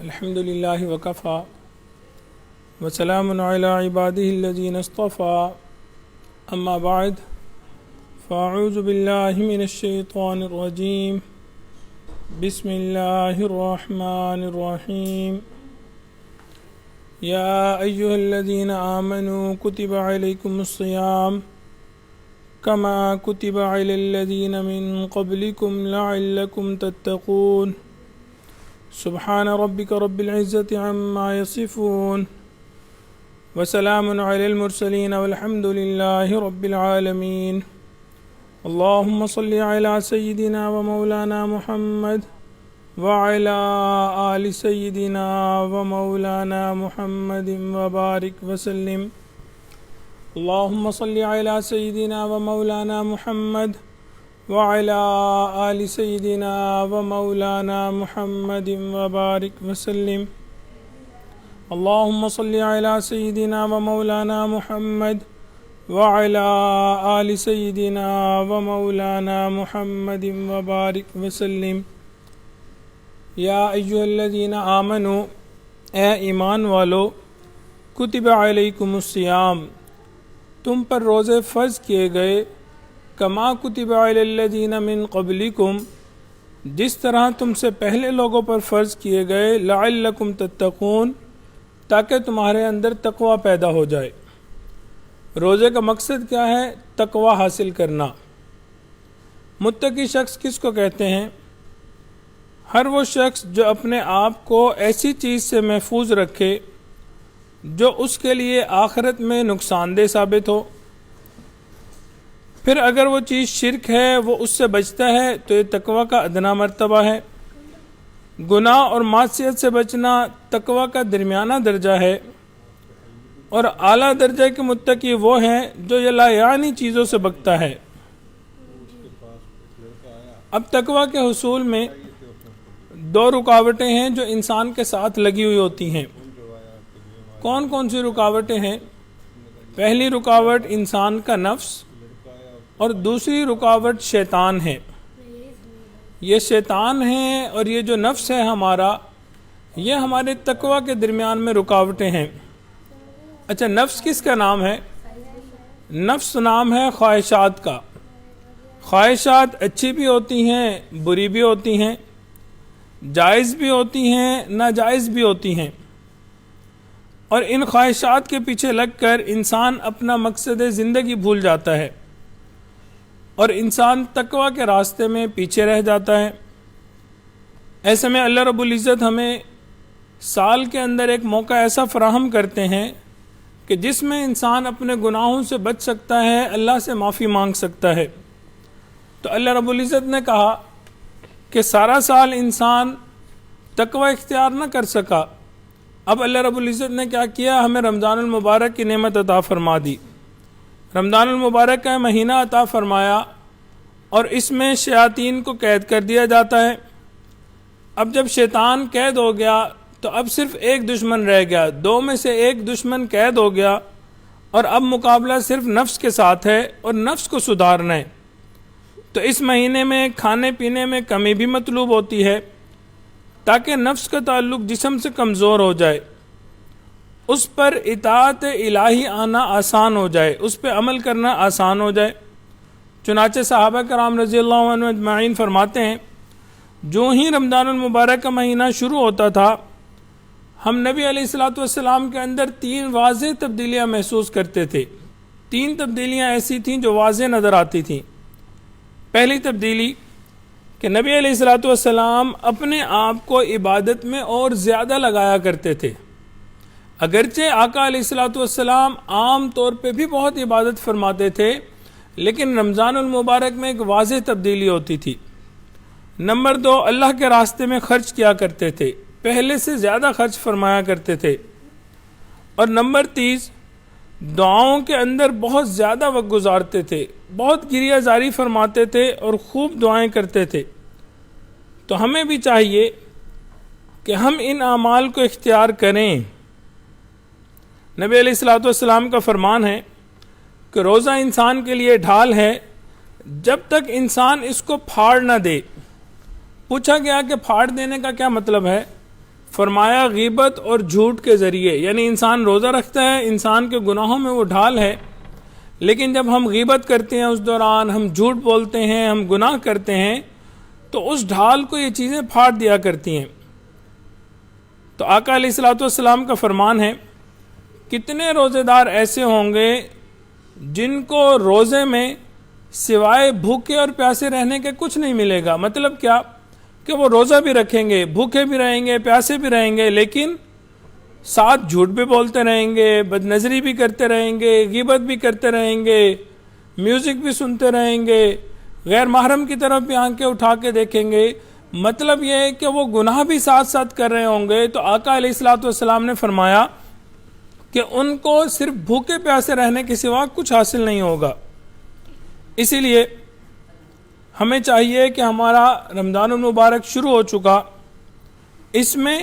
الحمد لله وكفى وسلام على عباده الذين اصطفى أما بعد فأعوذ بالله من الشيطان الرجيم بسم الله الرحمن الرحيم يا أيها الذين آمنوا كتب عليكم الصيام كما كتب على الذين من قبلكم لعلكم تتقون سبحان ربك رب العزة عما يصفون وسلام على المرسلين والحمد لله رب العالمين اللهم صل على سيدنا ومولانا محمد وعلى آل سيدنا ومولانا محمد وبارك وسلم اللهم صل على سيدنا ومولانا محمد وعلى آل سيدنا ومولانا محمد وبارك وسلم اللهم صل على سيدنا ومولانا محمد وعلى آل سيدنا ومولانا محمد وبارك وسلم یا ایھا الذین آمنوا اے ایمان والو کتب علیکم الصیام تم پر روزے فرض کیے گئے کما کتب علی الذین من قبلکم جس طرح تم سے پہلے لوگوں پر فرض کیے گئے لعلکم تتقون تاکہ تمہارے اندر تقوی پیدا ہو جائے۔ روزے کا مقصد کیا ہے؟ تقوی حاصل کرنا۔ متقی شخص کس کو کہتے ہیں؟ ہر وہ شخص جو اپنے آپ کو ایسی چیز سے محفوظ رکھے جو اس کے لیے آخرت میں نقصان دہ ثابت ہو، پھر اگر وہ چیز شرک ہے وہ اس سے بچتا ہے تو یہ تقوی کا ادنا مرتبہ ہے۔ گناہ اور معصیت سے بچنا تقوی کا درمیانہ درجہ ہے، اور اعلیٰ درجے کے متقی وہ ہیں جو یہ لا یعنی چیزوں سے بچتا ہے۔ اب تقوی کے حصول میں دو رکاوٹیں ہیں جو انسان کے ساتھ لگی ہوئی ہوتی ہیں۔ کون کون سی رکاوٹیں ہیں؟ پہلی رکاوٹ انسان کا نفس اور دوسری رکاوٹ شیطان ہے۔ یہ شیطان ہے اور یہ جو نفس ہے ہمارا، یہ ہمارے تقوی کے درمیان میں رکاوٹیں ہیں۔ اچھا، نفس کس کا نام ہے؟ نفس نام ہے خواہشات کا۔ خواہشات اچھی بھی ہوتی ہیں، بری بھی ہوتی ہیں، جائز بھی ہوتی ہیں، ناجائز بھی ہوتی ہیں، اور ان خواہشات کے پیچھے لگ کر انسان اپنا مقصد زندگی بھول جاتا ہے اور انسان تقوی کے راستے میں پیچھے رہ جاتا ہے۔ ایسے میں اللہ رب العزت ہمیں سال کے اندر ایک موقع ایسا فراہم کرتے ہیں کہ جس میں انسان اپنے گناہوں سے بچ سکتا ہے، اللہ سے معافی مانگ سکتا ہے۔ تو اللہ رب العزت نے کہا کہ سارا سال انسان تقوی اختیار نہ کر سکا، اب اللہ رب العزت نے کیا کیا؟ ہمیں رمضان المبارک کی نعمت عطا فرما دی۔ رمضان المبارک کا مہینہ عطا فرمایا اور اس میں شیاطین کو قید کر دیا جاتا ہے۔ اب جب شیطان قید ہو گیا تو اب صرف ایک دشمن رہ گیا، دو میں سے ایک دشمن قید ہو گیا، اور اب مقابلہ صرف نفس کے ساتھ ہے اور نفس کو سدھارنا ہے۔ تو اس مہینے میں کھانے پینے میں کمی بھی مطلوب ہوتی ہے تاکہ نفس کا تعلق جسم سے کمزور ہو جائے، اس پر اطاعت الہی آنا آسان ہو جائے، اس پہ عمل کرنا آسان ہو جائے۔ چنانچہ صحابہ کرام رضی اللہ عنہ اجمعین فرماتے ہیں، جو ہی رمضان المبارک کا مہینہ شروع ہوتا تھا ہم نبی علیہ الصلوۃ والسلام کے اندر 3 واضح تبدیلیاں محسوس کرتے تھے۔ 3 تبدیلیاں ایسی تھیں جو واضح نظر آتی تھیں۔ پہلی تبدیلی کہ نبی علیہ الصلوۃ والسلام اپنے آپ کو عبادت میں اور زیادہ لگایا کرتے تھے۔ اگرچہ آقا علیہ الصلوۃ والسلام عام طور پہ بھی بہت عبادت فرماتے تھے، لیکن رمضان المبارک میں ایک واضح تبدیلی ہوتی تھی۔ نمبر 2، اللہ کے راستے میں خرچ کیا کرتے تھے، پہلے سے زیادہ خرچ فرمایا کرتے تھے۔ اور نمبر 3، دعاؤں کے اندر بہت زیادہ وقت گزارتے تھے، بہت گریہ زاری فرماتے تھے اور خوب دعائیں کرتے تھے۔ تو ہمیں بھی چاہیے کہ ہم ان اعمال کو اختیار کریں۔ نبی علیہ الصلوۃ والسلام کا فرمان ہے کہ روزہ انسان کے لیے ڈھال ہے جب تک انسان اس کو پھاڑ نہ دے۔ پوچھا گیا کہ پھاڑ دینے کا کیا مطلب ہے؟ فرمایا غیبت اور جھوٹ کے ذریعے، یعنی انسان روزہ رکھتا ہے، انسان کے گناہوں میں وہ ڈھال ہے، لیکن جب ہم غیبت کرتے ہیں اس دوران، ہم جھوٹ بولتے ہیں، ہم گناہ کرتے ہیں، تو اس ڈھال کو یہ چیزیں پھاڑ دیا کرتی ہیں۔ تو آقا علیہ الصلوۃ والسلام کا فرمان ہے، کتنے روزے دار ایسے ہوں گے جن کو روزے میں سوائے بھوکے اور پیاسے رہنے کے کچھ نہیں ملے گا۔ مطلب کیا کہ وہ روزہ بھی رکھیں گے، بھوکے بھی رہیں گے، پیاسے بھی رہیں گے، لیکن ساتھ جھوٹ بھی بولتے رہیں گے، بد نظری بھی کرتے رہیں گے، غیبت بھی کرتے رہیں گے، میوزک بھی سنتے رہیں گے، غیر محرم کی طرف بھی آنکھیں اٹھا کے دیکھیں گے۔ مطلب یہ ہے کہ وہ گناہ بھی ساتھ ساتھ کر رہے ہوں گے۔ تو آقا علیہ الصلوۃ والسلام نے فرمایا کہ ان کو صرف بھوکے پیاسے رہنے کے سوا کچھ حاصل نہیں ہوگا۔ اسی لیے ہمیں چاہیے کہ ہمارا رمضان المبارک شروع ہو چکا، اس میں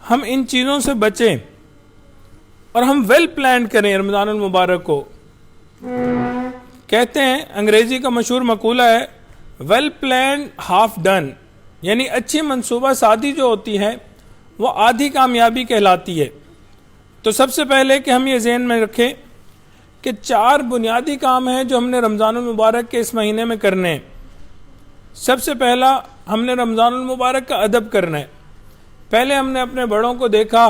ہم ان چیزوں سے بچیں اور ہم ویل پلانڈ کریں رمضان المبارک کو۔ کہتے ہیں، انگریزی کا مشہور مقولہ ہے، ویل پلانڈ ہاف ڈن، یعنی اچھی منصوبہ سازی جو ہوتی ہے وہ آدھی کامیابی کہلاتی ہے۔ تو سب سے پہلے کہ ہم یہ ذہن میں رکھیں کہ 4 بنیادی کام ہیں جو ہم نے رمضان المبارک کے اس مہینے میں کرنے ہیں۔ سب سے پہلا، ہم نے رمضان المبارک کا ادب کرنا ہے۔ پہلے ہم نے اپنے بڑوں کو دیکھا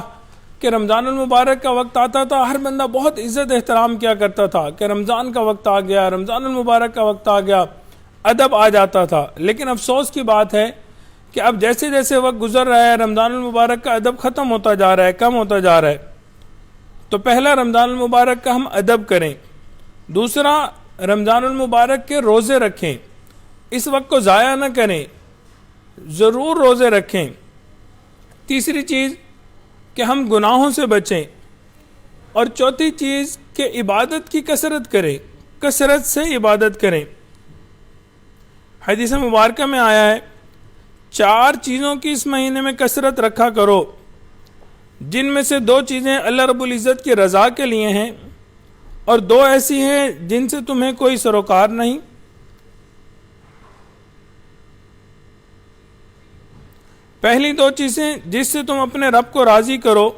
کہ رمضان المبارک کا وقت آتا تھا، ہر بندہ بہت عزت احترام کیا کرتا تھا کہ رمضان کا وقت آ گیا، رمضان المبارک کا وقت آ گیا، ادب آ جاتا تھا۔ لیکن افسوس کی بات ہے کہ اب جیسے جیسے وقت گزر رہا ہے، رمضان المبارک کا ادب ختم ہوتا جا رہا ہے، کم ہوتا جا رہا ہے۔ تو پہلا، رمضان المبارک کا ہم ادب کریں۔ دوسرا، رمضان المبارک کے روزے رکھیں، اس وقت کو ضائع نہ کریں، ضرور روزے رکھیں۔ تیسری چیز کہ ہم گناہوں سے بچیں، اور چوتھی چیز کہ عبادت کی کثرت کریں، کثرت سے عبادت کریں۔ حدیث مبارکہ میں آیا ہے، 4 چیزوں کی اس مہینے میں کثرت رکھا کرو، جن میں سے 2 چیزیں اللہ رب العزت کی رضا کے لیے ہیں، اور 2 ایسی ہیں جن سے تمہیں کوئی سروکار نہیں۔ پہلی 2 چیزیں جس سے تم اپنے رب کو راضی کرو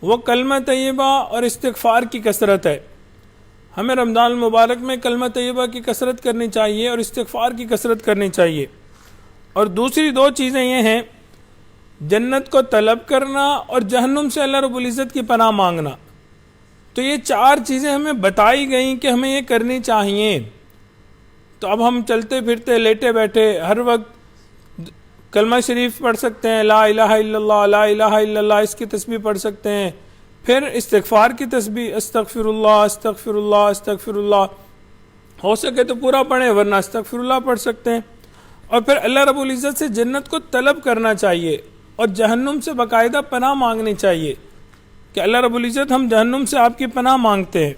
وہ کلمہ طیبہ اور استغفار کی کثرت ہے۔ ہمیں رمضان المبارک میں کلمہ طیبہ کی کثرت کرنی چاہیے اور استغفار کی کثرت کرنی چاہیے۔ اور دوسری 2 چیزیں یہ ہیں، جنت کو طلب کرنا اور جہنم سے اللہ رب العزت کی پناہ مانگنا۔ تو یہ 4 چیزیں ہمیں بتائی گئیں کہ ہمیں یہ کرنی چاہیے۔ تو اب ہم چلتے پھرتے لیٹے بیٹھے ہر وقت کلمہ شریف پڑھ سکتے ہیں، لا الہ الا اللہ، لا الہ الا اللہ، اس کی تسبیح پڑھ سکتے ہیں، پھر استغفار کی تسبیح، استغفر اللہ استغفر اللہ استغفر اللہ، ہو سکے تو پورا پڑھیں، ورنہ استغفر اللہ پڑھ سکتے ہیں۔ اور پھر اللہ رب العزت سے جنت کو طلب کرنا چاہیے اور جہنم سے باقاعدہ پناہ مانگنی چاہیے کہ اللہ رب العزت ہم جہنم سے آپ کی پناہ مانگتے ہیں۔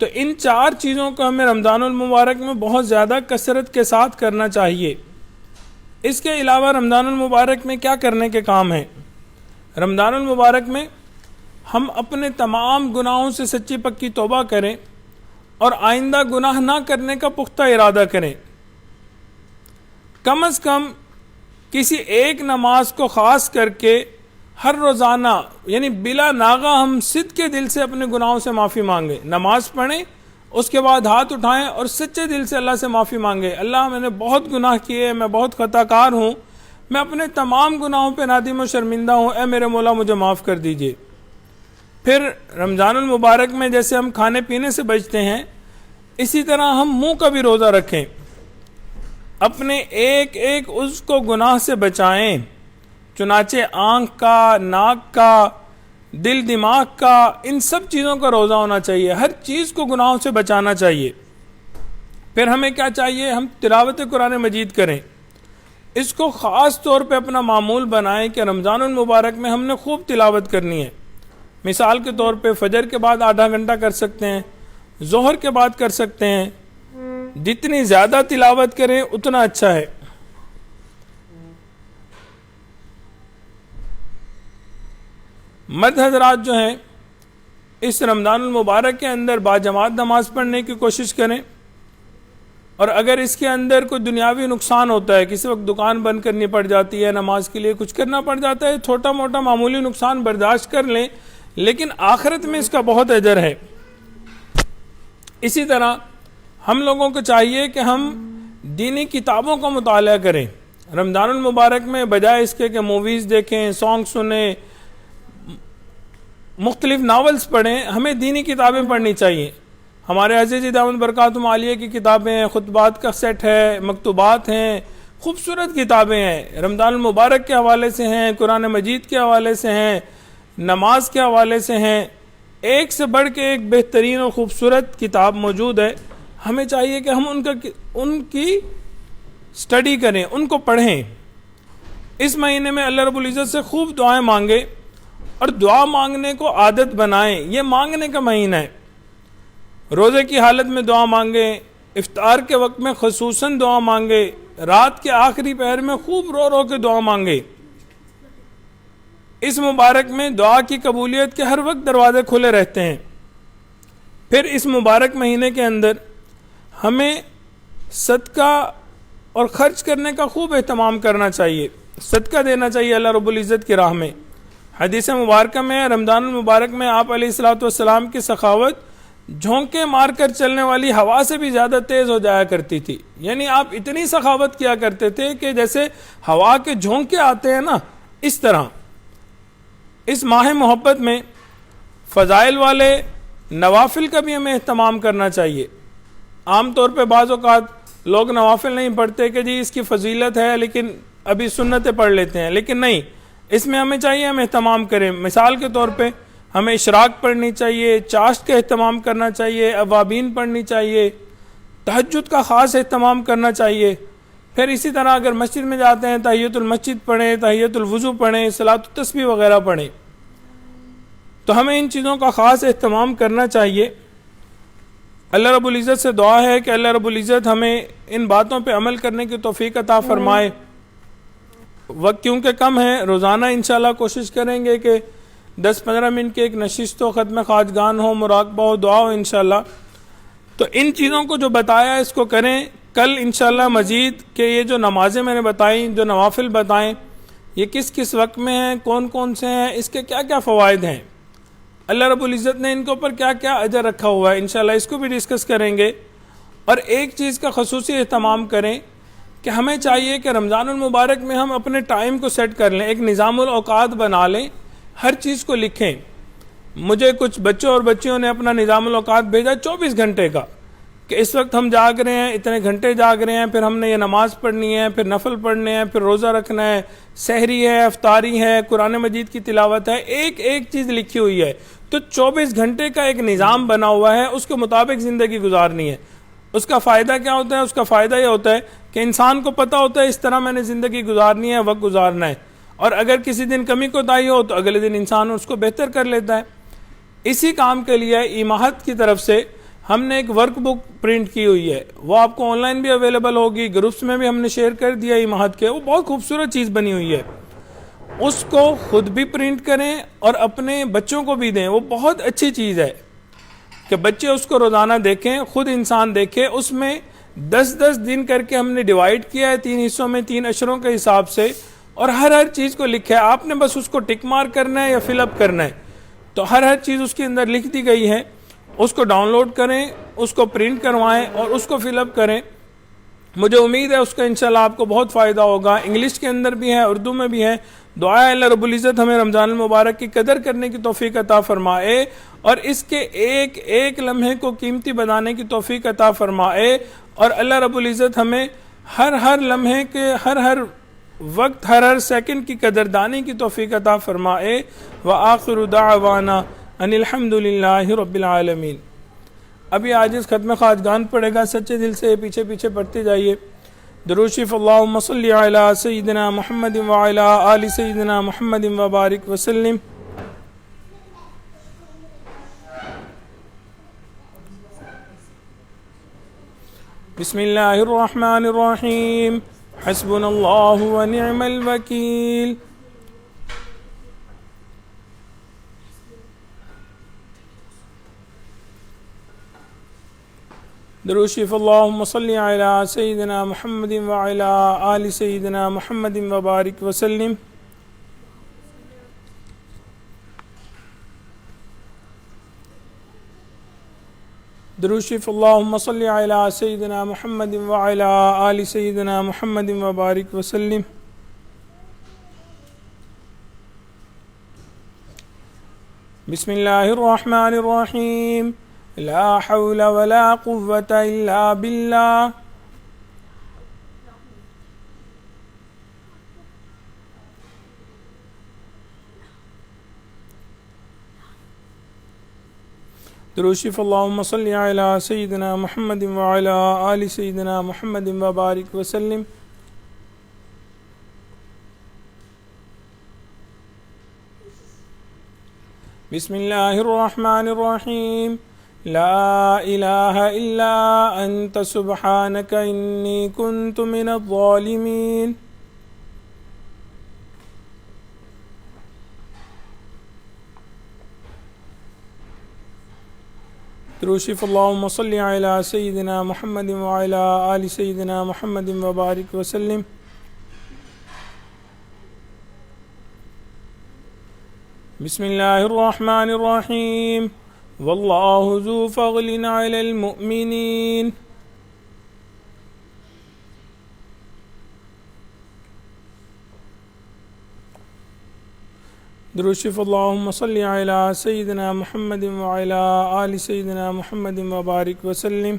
تو ان 4 چیزوں کو ہمیں رمضان المبارک میں بہت زیادہ کثرت کے ساتھ کرنا چاہیے۔ اس کے علاوہ رمضان المبارک میں کیا کرنے کے کام ہیں؟ رمضان المبارک میں ہم اپنے تمام گناہوں سے سچی پکی توبہ کریں اور آئندہ گناہ نہ کرنے کا پختہ ارادہ کریں۔ کم از کم کسی ایک نماز کو خاص کر کے ہر روزانہ، یعنی بلا ناغہ، ہم صدق کے دل سے اپنے گناہوں سے معافی مانگیں۔ نماز پڑھیں، اس کے بعد ہاتھ اٹھائیں اور سچے دل سے اللہ سے معافی مانگیں، اللہ میں نے بہت گناہ کیے، میں بہت خطا کار ہوں، میں اپنے تمام گناہوں پہ نادم و شرمندہ ہوں، اے میرے مولا مجھے معاف کر دیجئے۔ پھر رمضان المبارک میں جیسے ہم کھانے پینے سے بچتے ہیں، اسی طرح ہم منہ کا بھی روزہ رکھیں، اپنے ایک ایک عضو کو گناہ سے بچائیں۔ چنانچہ آنکھ کا، ناک کا، دل دماغ کا، ان سب چیزوں کا روزہ ہونا چاہیے، ہر چیز کو گناہوں سے بچانا چاہیے۔ پھر ہمیں کیا چاہیے؟ ہم تلاوت قرآن مجید کریں، اس کو خاص طور پہ اپنا معمول بنائیں کہ رمضان المبارک میں ہم نے خوب تلاوت کرنی ہے۔ مثال کے طور پہ فجر کے بعد آدھا گھنٹہ کر سکتے ہیں، ظہر کے بعد کر سکتے ہیں، جتنی زیادہ تلاوت کریں اتنا اچھا ہے۔ مرد حضرات جو ہیں اس رمضان المبارک کے اندر باجماعت نماز پڑھنے کی کوشش کریں، اور اگر اس کے اندر کوئی دنیاوی نقصان ہوتا ہے، کسی وقت دکان بند کرنی پڑ جاتی ہے، نماز کے لیے کچھ کرنا پڑ جاتا ہے، چھوٹا موٹا معمولی نقصان برداشت کر لیں، لیکن آخرت میں اس کا بہت اجر ہے۔ اسی طرح ہم لوگوں کو چاہیے کہ ہم دینی کتابوں کا مطالعہ کریں۔ رمضان المبارک میں بجائے اس کے کہ موویز دیکھیں، سانگ سنیں، مختلف ناولز پڑھیں، ہمیں دینی کتابیں پڑھنی چاہیے۔ ہمارے عزیز دامن برکاتہم عالیہ کی کتابیں ہیں، خطبات کا سیٹ ہے، مکتوبات ہیں، خوبصورت کتابیں ہیں، رمضان المبارک کے حوالے سے ہیں، قرآن مجید کے حوالے سے ہیں، نماز کے حوالے سے ہیں، ایک سے بڑھ کے ایک بہترین اور خوبصورت کتاب موجود ہے۔ ہمیں چاہیے کہ ہم ان کی سٹڈی کریں، ان کو پڑھیں۔ اس مہینے میں اللہ رب العزت سے خوب دعائیں مانگیں اور دعا مانگنے کو عادت بنائیں۔ یہ مانگنے کا مہینہ ہے۔ روزے کی حالت میں دعا مانگیں، افطار کے وقت میں خصوصاً دعا مانگیں، رات کے آخری پہر میں خوب رو رو کے دعا مانگیں۔ اس مبارک میں دعا کی قبولیت کے ہر وقت دروازے کھلے رہتے ہیں۔ پھر اس مبارک مہینے کے اندر ہمیں صدقہ اور خرچ کرنے کا خوب اہتمام کرنا چاہیے، صدقہ دینا چاہیے اللہ رب العزت کی راہ میں۔ حدیث مبارکہ میں رمضان المبارک میں آپ علیہ الصلوۃ والسلام کی سخاوت جھونکے مار کر چلنے والی ہوا سے بھی زیادہ تیز ہو جایا کرتی تھی، یعنی آپ اتنی سخاوت کیا کرتے تھے کہ جیسے ہوا کے جھونکے آتے ہیں نا، اس طرح۔ اس ماہ محبت میں فضائل والے نوافل کا بھی ہمیں اہتمام کرنا چاہیے۔ عام طور پہ بعض اوقات لوگ نوافل نہیں پڑھتے کہ جی اس کی فضیلت ہے لیکن ابھی سنتیں پڑھ لیتے ہیں، لیکن نہیں، اس میں ہمیں چاہیے ہم اہتمام کریں۔ مثال کے طور پہ ہمیں اشراق پڑھنی چاہیے، چاشت کا اہتمام کرنا چاہیے، اوابین پڑھنی چاہیے، تہجد کا خاص اہتمام کرنا چاہیے۔ پھر اسی طرح اگر مسجد میں جاتے ہیں تحیۃ المسجد پڑھیں، تحیۃ الوضو پڑھیں، صلاۃ التسبیح وغیرہ پڑھیں۔ تو ہمیں ان چیزوں کا خاص اہتمام کرنا چاہیے۔ اللہ رب العزت سے دعا ہے کہ اللہ رب العزت ہمیں ان باتوں پہ عمل کرنے کی توفیق عطا فرمائے۔ وقت کیونکہ کم ہے، روزانہ انشاءاللہ کوشش کریں گے کہ 10-15 منٹ کی ایک نشست ہو، ختم خواجگان ہو، مراقبہ ہو، دعا ہو انشاءاللہ۔ تو ان چیزوں کو جو بتایا اس کو کریں۔ کل انشاءاللہ مزید کہ یہ جو نمازیں میں نے بتائیں، جو نوافل بتائیں، یہ کس کس وقت میں ہیں، کون کون سے ہیں، اس کے کیا کیا فوائد ہیں، اللہ رب العزت نے ان کے اوپر کیا کیا اجر رکھا ہوا ہے، انشاءاللہ اس کو بھی ڈسکس کریں گے۔ اور ایک چیز کا خصوصی اہتمام کریں کہ ہمیں چاہیے کہ رمضان المبارک میں ہم اپنے ٹائم کو سیٹ کر لیں، ایک نظام الاوقات بنا لیں، ہر چیز کو لکھیں۔ مجھے کچھ بچوں اور بچیوں نے اپنا نظام الاوقات بھیجا 24 گھنٹے کا، کہ اس وقت ہم جاگ رہے ہیں، اتنے گھنٹے جاگ رہے ہیں، پھر ہم نے یہ نماز پڑھنی ہے، پھر نفل پڑھنے ہیں، پھر روزہ رکھنا ہے، سحری ہے، افطاری ہے، قرآن مجید کی تلاوت ہے، ایک ایک چیز لکھی ہوئی ہے۔ تو 24 گھنٹے کا ایک نظام بنا ہوا ہے، اس کے مطابق زندگی گزارنی ہے۔ اس کا فائدہ کیا ہوتا ہے؟ اس کا فائدہ یہ ہوتا ہے کہ انسان کو پتہ ہوتا ہے اس طرح میں نے زندگی گزارنی ہے، وقت گزارنا ہے، اور اگر کسی دن کمی کوتاہی ہو تو اگلے دن انسان اس کو بہتر کر لیتا ہے۔ اسی کام کے لیے ایماہت کی طرف سے ہم نے ایک ورک بک پرنٹ کی ہوئی ہے، وہ آپ کو آن لائن بھی اویلیبل ہوگی، گروپس میں بھی ہم نے شیئر کر دیا ایماہت کے۔ وہ بہت خوبصورت چیز بنی ہوئی ہے، اس کو خود بھی پرنٹ کریں اور اپنے بچوں کو بھی دیں۔ وہ بہت اچھی چیز ہے کہ بچے اس کو روزانہ دیکھیں، خود انسان دیکھے۔ اس میں 10-10 دن کر کے ہم نے ڈیوائیڈ کیا ہے 3 حصوں میں، 3 اشروں کے حساب سے، اور ہر چیز کو لکھا ہے۔ آپ نے بس اس کو ٹک مارک کرنا ہے یا فل اپ کرنا ہے، تو ہر چیز اس کے اندر لکھ دی گئی ہے۔ اس کو ڈاؤن لوڈ کریں، اس کو پرنٹ کروائیں اور اس کو فل اپ کریں۔ مجھے امید ہے اس کا انشاءاللہ آپ کو بہت فائدہ ہوگا۔ انگلش کے اندر بھی ہے، اردو میں بھی ہے۔ دعا ہے اللہ رب العزت ہمیں رمضان المبارک کی قدر کرنے کی توفیق عطا فرمائے اور اس کے ایک ایک لمحے کو قیمتی بنانے کی توفیق عطا فرمائے، اور اللہ رب العزت ہمیں ہر لمحے کے ہر وقت ہر سیکنڈ کی قدردانی کی توفیق عطا فرمائے۔ وآخر دعوانا ان الحمد للہ رب العالمین۔ ابھی عاجز ختم خواجگان پڑھے گا، سچے دل سے پیچھے پیچھے پڑھتے جائیے۔ درود شریف اللہم صلی علی سیدنا محمد وعلی آل سیدنا محمد وبارک وسلم۔ بسم اللہ الرحمن الرحیم، حسبنا اللہ ونعم الوکیل۔ درود شریف اللہم صلی علی سیدنا محمد وعلی آل سیدنا محمد وبارک وسلم. درود شریف اللہم صلی علی سیدنا محمد وعلی آل سیدنا محمد وبارک وسلم. بسم اللہ الرحمن الرحیم. لا حول ولا قوة الا باللہ. درود شریف اللہم صلی علی سیدنا محمد وعلی آل سیدنا محمد وبارک وسلم. بسم اللہ الرحمن الرحیم. لا الہ الا انت سبحانک انی کنت من الظالمین. درود شریف اللہم صلی علی سیدنا محمد وعلی آل سیدنا محمد وبارک وسلم. بسم اللہ الرحمن الرحیم. واللہ ذو فضل علی المؤمنین. درود شریف اللہم صلی علی سیدنا محمد وعلی آل سیدنا محمد وبارک وسلم.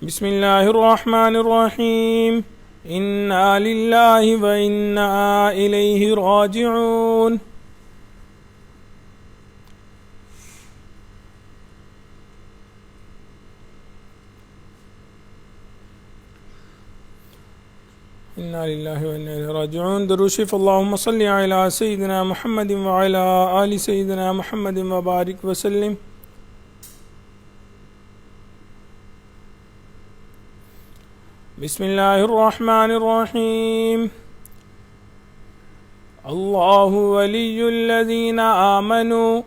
بسم اللہ الرحمن الرحیم. انا للہ و انا الیہ راجعون. انا للہ و انا الیہ راجعون. درود شریف اللہم صلی علی سیدنا محمد وعلی آل سیدنا محمد وبارک وسلم. بسم اللہ الرحمن الرحیم. اللہ ولی الذین آمنوا.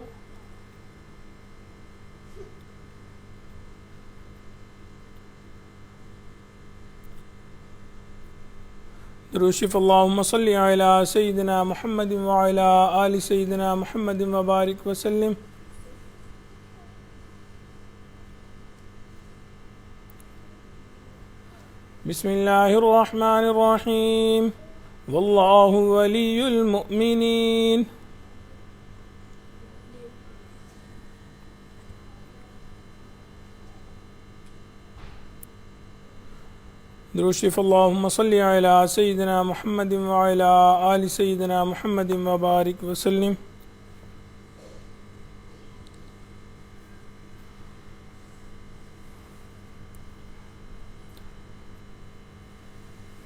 درود شریف اللہم صلی علی سیدنا محمد وعلی آل سیدنا محمد وبارک وسلم. بسم اللہ الرحمن الرحیم. واللہ ولی المؤمنین. درود شریف اللہم صلی علی سیدنا محمد وعلی آل سیدنا محمد وبارک وسلم.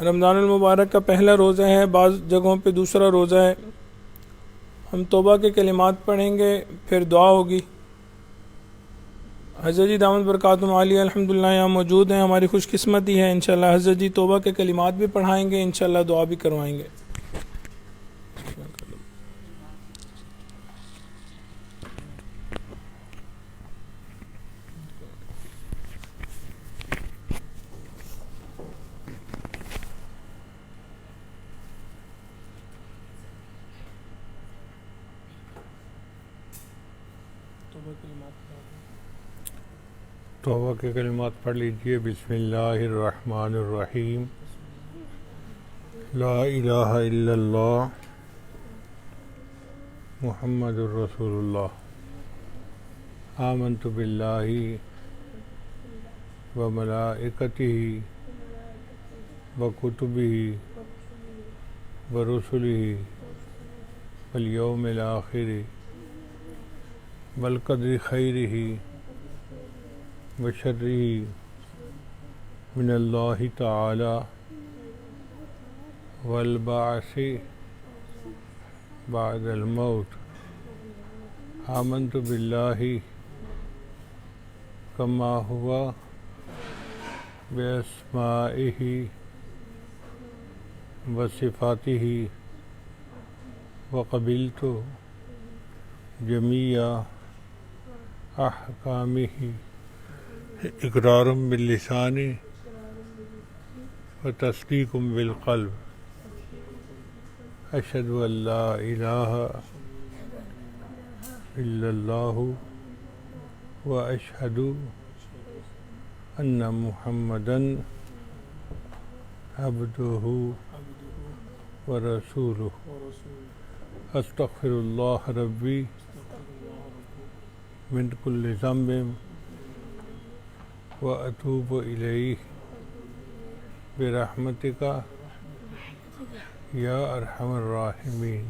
رمضان المبارک کا پہلا روزہ ہے، بعض جگہوں پہ دوسرا روزہ ہے. ہم توبہ کے کلمات پڑھیں گے، پھر دعا ہوگی. حضرت جی دامت برکاتہم عالیہ الحمدللہ یہاں موجود ہیں. ہماری خوش قسمتی ہے. انشاءاللہ حضرت جی توبہ کے کلمات بھی پڑھائیں گے، انشاءاللہ دعا بھی کروائیں گے. توبہ کے کلمات پڑھ لیجئے. بسم اللہ الرحمن الرحیم. لا الہ الا اللہ محمد الرسول اللہ. آمنت باللہ و ملائکتہ و کتبہ و رسلہ والیوم الآخر والقدر خیرہ وشرہ من اللہ تعالی والبعث بعد الموت. آمنت باللہ کما ہوا باسمائہ وصفاتہ وقبلت جميع أحكامه إقرار باللسان وتصديق بالقلب أشهد أن لا إله إلا الله وأشهد أن محمدًا عبده ورسوله أستغفر الله ربي من كل ذنب وأتوب إليه برحمتك يا أرحم الراحمين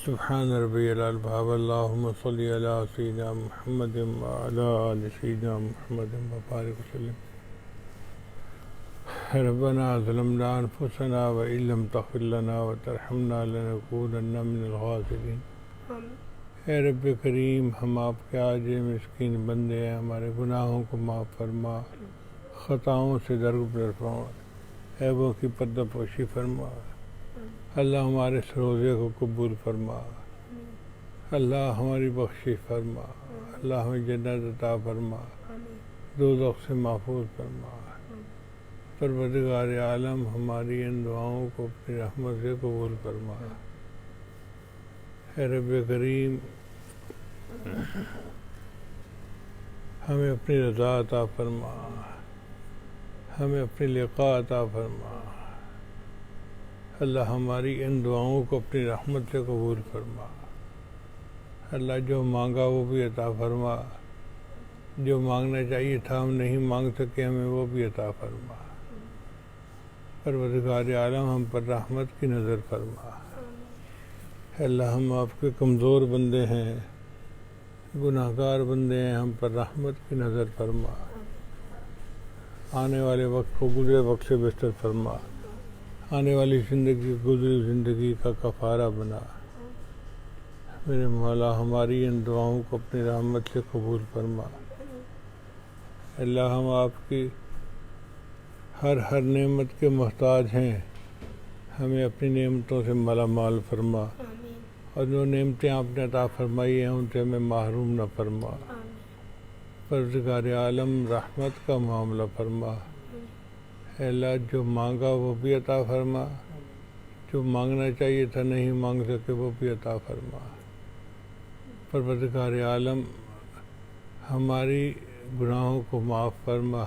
سبحان ربي الأعلى اللهم صل على سيدنا محمد وعلى آل سيدنا محمد وبارك وسلم ربنا ظلمنا أنفسنا وإن لم تغفر لنا وترحمنا لنكونن من الخاسرين اے رب کریم، ہم آپ کے عاجز مسکین بندے ہیں، ہمارے گناہوں کو معاف فرما، خطاؤں سے درگزر فرما، عیبوں کی پردہ پوشی فرما۔ اللہ ہمارے اس روزے کو قبول فرما، اللہ ہماری بخشش فرما، اللہ ہمیں جنت عطا فرما، دوزخ سے محفوظ فرما۔ پروردگار عالم ہماری ان دعاؤں کو اپنی رحمت سے قبول فرما۔ اے رب کریم، ہمیں اپنی رضا عطا فرما، ہمیں اپنی لقاء عطا فرما۔ اللہ ہماری ان دعاؤں کو اپنی رحمت سے قبول فرما۔ اللہ جو مانگا وہ بھی عطا فرما، جو مانگنا چاہیے تھا ہم نہیں مانگ سکے ہمیں وہ بھی عطا فرما۔ پروردگار عالم ہم پر رحمت کی نظر فرما۔ اللہ ہم آپ کے کمزور بندے ہیں، گناہ گار بندے ہیں، ہم پر رحمت کی نظر فرما۔ آنے والے وقت کو گزرے وقت سے بہتر فرما، آنے والی زندگی گزری زندگی کا کفارہ بنا۔ میرے مولا ہماری ان دعاؤں کو اپنی رحمت سے قبول فرما۔ اللہ ہم آپ کی ہر نعمت کے محتاج ہیں، ہمیں اپنی نعمتوں سے مالا مال فرما، اور جو نعمتیں آپ نے عطا فرمائی ہیں ان سے ہمیں محروم نہ فرما۔ پروردگار عالم رحمت کا معاملہ فرما۔ اے اللہ جو مانگا وہ بھی عطا فرما، جو مانگنا چاہیے تھا نہیں مانگ سکے وہ بھی عطا فرما۔ پروردگار عالم ہماری گناہوں کو معاف فرما،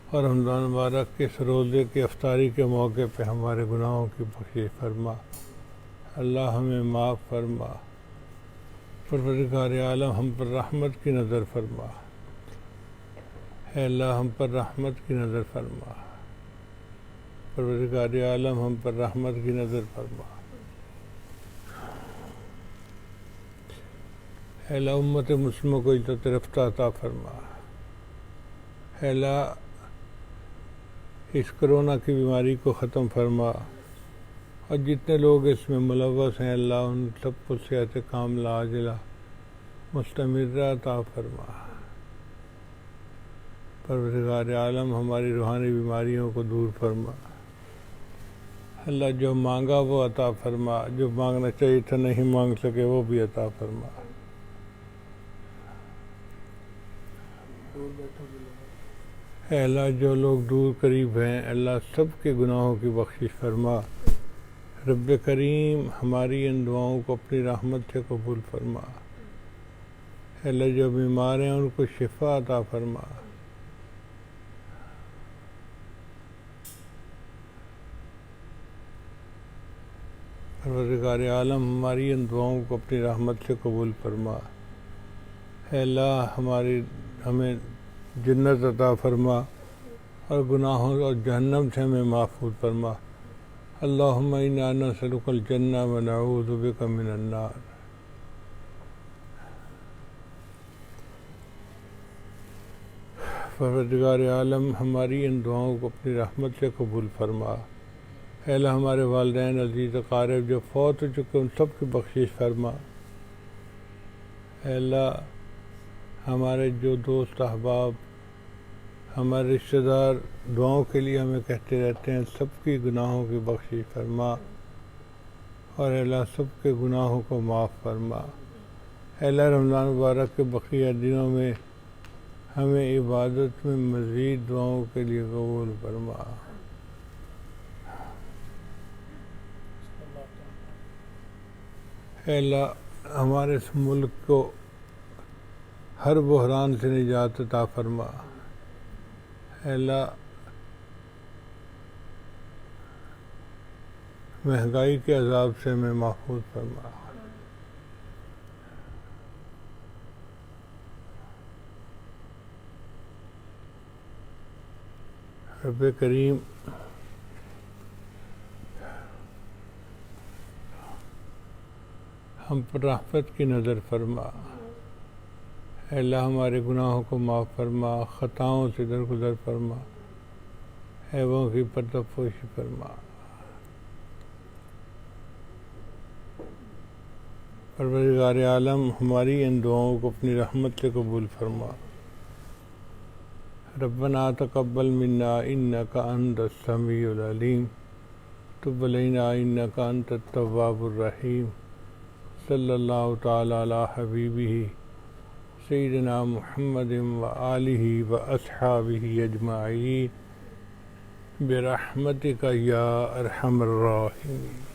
اور رمضان مبارک کے اس روزے کی افطاری کے موقع پہ ہمارے گناہوں کی بخشش فرما۔ اللہ ہمیں معاف فرما۔ پروردگار عالم ہم پر رحمت کی نظر فرما۔ اے اللہ ہم پر رحمت کی نظر فرما۔ پروردگار عالم ہم پر رحمت کی نظر فرما۔ اے اللہ امت مسلموں کو عزت رفتہ عطا فرما۔ اے اللہ اس کرونا کی بیماری کو ختم فرما، اور جتنے لوگ اس میں ملوث ہیں اللہ ان سب کو صحت کاملہ عاجلہ مستمرہ عطا فرما۔ پروردگار عالم ہماری روحانی بیماریوں کو دور فرما۔ اللہ جو مانگا وہ عطا فرما، جو مانگنا چاہیے تھا نہیں مانگ سکے وہ بھی عطا فرما۔ اے اللہ جو لوگ دور قریب ہیں اللہ سب کے گناہوں کی بخشش فرما۔ رب کریم ہماری ان دعاؤں کو اپنی رحمت سے قبول فرما۔ اے اللہ جو بیمار ہیں ان کو شفا عطا فرما۔ پروردگار عالم ہماری ان دعاؤں کو اپنی رحمت سے قبول فرما۔ اے اللہ ہمیں جنت عطا فرما، اور گناہوں اور جہنم سے ہمیں محفوظ فرما۔ اللہم انا نسألک الجنہ و نعوذ بک من النار۔ پروردگار عالم ہماری ان دعاؤں کو اپنی رحمت سے قبول فرما۔ اے اللہ ہمارے والدین عزیز اقارب جو فوت ہو چکے ان سب کی بخشش فرما۔ اے اللہ ہمارے جو دوست احباب ہمارے رشتہ دار دعاؤں کے لیے ہمیں کہتے رہتے ہیں سب کی گناہوں کی بخشش فرما، اور اے اللہ سب کے گناہوں کو معاف فرما۔ اے اللہ رمضان مبارک کے بقیہ دنوں میں ہمیں عبادت میں مزید دعاؤں کے لیے قبول فرما۔ اے اللہ ہمارے اس ملک کو ہر بحران سے نجات عطا فرما۔ اے اللہ مہنگائی کے عذاب سے ہمیں محفوظ فرما۔ رب کریم ہم پر رحمت کی نظر فرما۔ اے اللہ ہمارے گناہوں کو معاف فرما، خطاؤں سے درگزر فرما، عیبوں کی پردہ پوشی فرما۔ پروردگار عالم ہماری ان دعاؤں کو اپنی رحمت سے قبول فرما۔ ربنا تقبل منا انک انت السمیع العلیم تب علینا انک انت التواب الرحیم۔ صلی اللہ تعالی علی حبیبہ سیدنا محمد وآلہ واصحابہ اجمعین برحمتک یا ارحم الراحمین۔